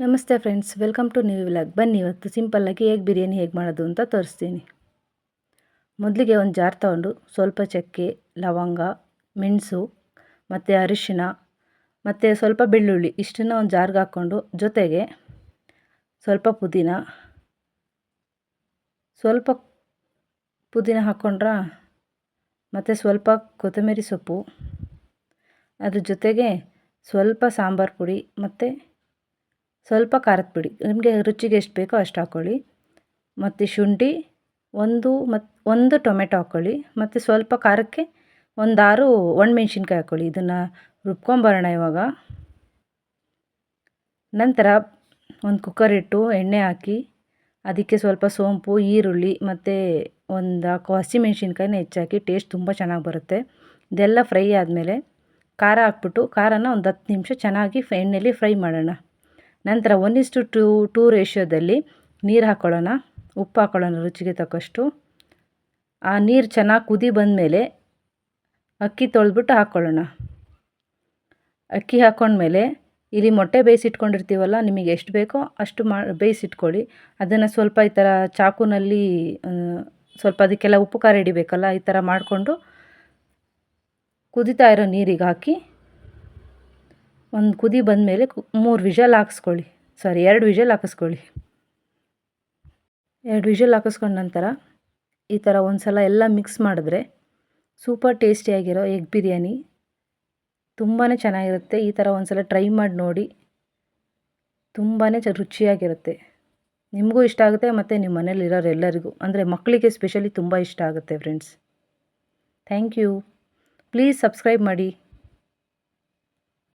ನಮಸ್ತೆ friends, welcome to new vlog. ಬನ್ನಿ ಇವತ್ತು ಸಿಂಪಲ್ಲಾಗಿ ಎಗ್ ಬಿರಿಯಾನಿ ಹೇಗೆ ಮಾಡೋದು ಅಂತ ತೋರಿಸ್ತೀನಿ. ಮೊದಲಿಗೆ ಒಂದು ಜಾರ್ ತೊಗೊಂಡು ಸ್ವಲ್ಪ ಚಕ್ಕೆ, ಲವಂಗ, ಮೆಣಸು ಮತ್ತು ಅರಿಶಿನ ಮತ್ತು ಸ್ವಲ್ಪ ಬೆಳ್ಳುಳ್ಳಿ ಇಷ್ಟನ್ನು ಒಂದು ಜಾರ್ಗೆ ಹಾಕ್ಕೊಂಡು, ಜೊತೆಗೆ ಸ್ವಲ್ಪ ಪುದೀನ ಹಾಕ್ಕೊಂಡ್ರೆ ಮತ್ತು ಸ್ವಲ್ಪ ಕೊತ್ತಂಬರಿ ಸೊಪ್ಪು, ಅದ್ರ ಜೊತೆಗೆ ಸ್ವಲ್ಪ ಸಾಂಬಾರು ಪುಡಿ ಮತ್ತು ಸ್ವಲ್ಪ ಖಾರದ ಪುಡಿ, ನಿಮಗೆ ರುಚಿಗೆ ಎಷ್ಟು ಬೇಕೋ ಅಷ್ಟು ಹಾಕ್ಕೊಳ್ಳಿ. ಮತ್ತು ಶುಂಠಿ ಒಂದು ಟೊಮೆಟೊ ಹಾಕ್ಕೊಳ್ಳಿ. ಮತ್ತು ಸ್ವಲ್ಪ ಖಾರಕ್ಕೆ ಒಂದು 6 ಒಣಮೆಣ್ಸಿನ್ಕಾಯಿ ಹಾಕ್ಕೊಳ್ಳಿ. ಇದನ್ನು ರುಬ್ಕೊಂಬರೋಣ ಇವಾಗ. ನಂತರ ಒಂದು ಕುಕ್ಕರ್ ಇಟ್ಟು ಎಣ್ಣೆ ಹಾಕಿ ಅದಕ್ಕೆ ಸ್ವಲ್ಪ ಸೋಂಪು, ಈರುಳ್ಳಿ ಮತ್ತು ಒಂದು 4 ಹಸಿಮೆಣ್ಸಿನ್ಕಾಯಿನ ಹೆಚ್ಚಾಕಿ ಟೇಸ್ಟ್ ತುಂಬ ಚೆನ್ನಾಗಿ ಬರುತ್ತೆ. ಇದೆಲ್ಲ ಫ್ರೈ ಆದಮೇಲೆ ಖಾರ ಹಾಕ್ಬಿಟ್ಟು ಖಾರನ ಒಂದು 10 ನಿಮಿಷ ಚೆನ್ನಾಗಿ ಎಣ್ಣೆಯಲ್ಲಿ ಫ್ರೈ ಮಾಡೋಣ. ನಂತರ 1:2 ರೇಷಿಯೋದಲ್ಲಿ ನೀರು ಹಾಕ್ಕೊಳ್ಳೋಣ. ಉಪ್ಪು ಹಾಕ್ಕೊಳ್ಳೋಣ ರುಚಿಗೆ ತಕ್ಕಷ್ಟು. ಆ ನೀರು ಚೆನ್ನಾಗಿ ಕುದಿ ಬಂದಮೇಲೆ ಅಕ್ಕಿ ತೊಳೆದ್ಬಿಟ್ಟು ಹಾಕ್ಕೊಳ್ಳೋಣ. ಅಕ್ಕಿ ಹಾಕ್ಕೊಂಡ್ಮೇಲೆ ಇಲ್ಲಿ ಮೊಟ್ಟೆ ಬೇಯಿಸಿಟ್ಕೊಂಡಿರ್ತೀವಲ್ಲ, ನಿಮಗೆ ಎಷ್ಟು ಬೇಕೋ ಅಷ್ಟು ಬೇಯಿಸಿಟ್ಕೊಳ್ಳಿ. ಅದನ್ನು ಸ್ವಲ್ಪ ಈ ಥರ ಚಾಕುನಲ್ಲಿ ಸ್ವಲ್ಪ ಅದಕ್ಕೆಲ್ಲ ಉಪ್ಪು ಖಾರ ಹಿಡಿಬೇಕಲ್ಲ, ಈ ಥರ ಮಾಡಿಕೊಂಡು ಕುದೀತಾ ಇರೋ ನೀರಿಗೆ ಹಾಕಿ ಒಂದು ಕುದಿ ಬಂದಮೇಲೆ 2 ವಿಷಲ್ ಹಾಕಿಸ್ಕೊಳ್ಳಿ. 2 ವಿಷಲ್ ಹಾಕಿಸ್ಕೊಂಡ ನಂತರ ಈ ಥರ ಒಂದು ಸಲ ಎಲ್ಲ ಮಿಕ್ಸ್ ಮಾಡಿದ್ರೆ ಸೂಪರ್ ಟೇಸ್ಟಿಯಾಗಿರೋ ಎಗ್ ಬಿರಿಯಾನಿ ತುಂಬಾ ಚೆನ್ನಾಗಿರುತ್ತೆ. ಈ ಥರ ಒಂದು ಸಲ ಟ್ರೈ ಮಾಡಿ ನೋಡಿ, ತುಂಬಾ ರುಚಿಯಾಗಿರುತ್ತೆ. ನಿಮಗೂ ಇಷ್ಟ ಆಗುತ್ತೆ ಮತ್ತು ನಿಮ್ಮ ಮನೇಲಿರೋರು ಎಲ್ಲರಿಗೂ, ಅಂದರೆ ಮಕ್ಕಳಿಗೆ ಸ್ಪೆಷಲಿ ತುಂಬ ಇಷ್ಟ ಆಗುತ್ತೆ friends. Thank you. Please subscribe ಮಾಡಿ.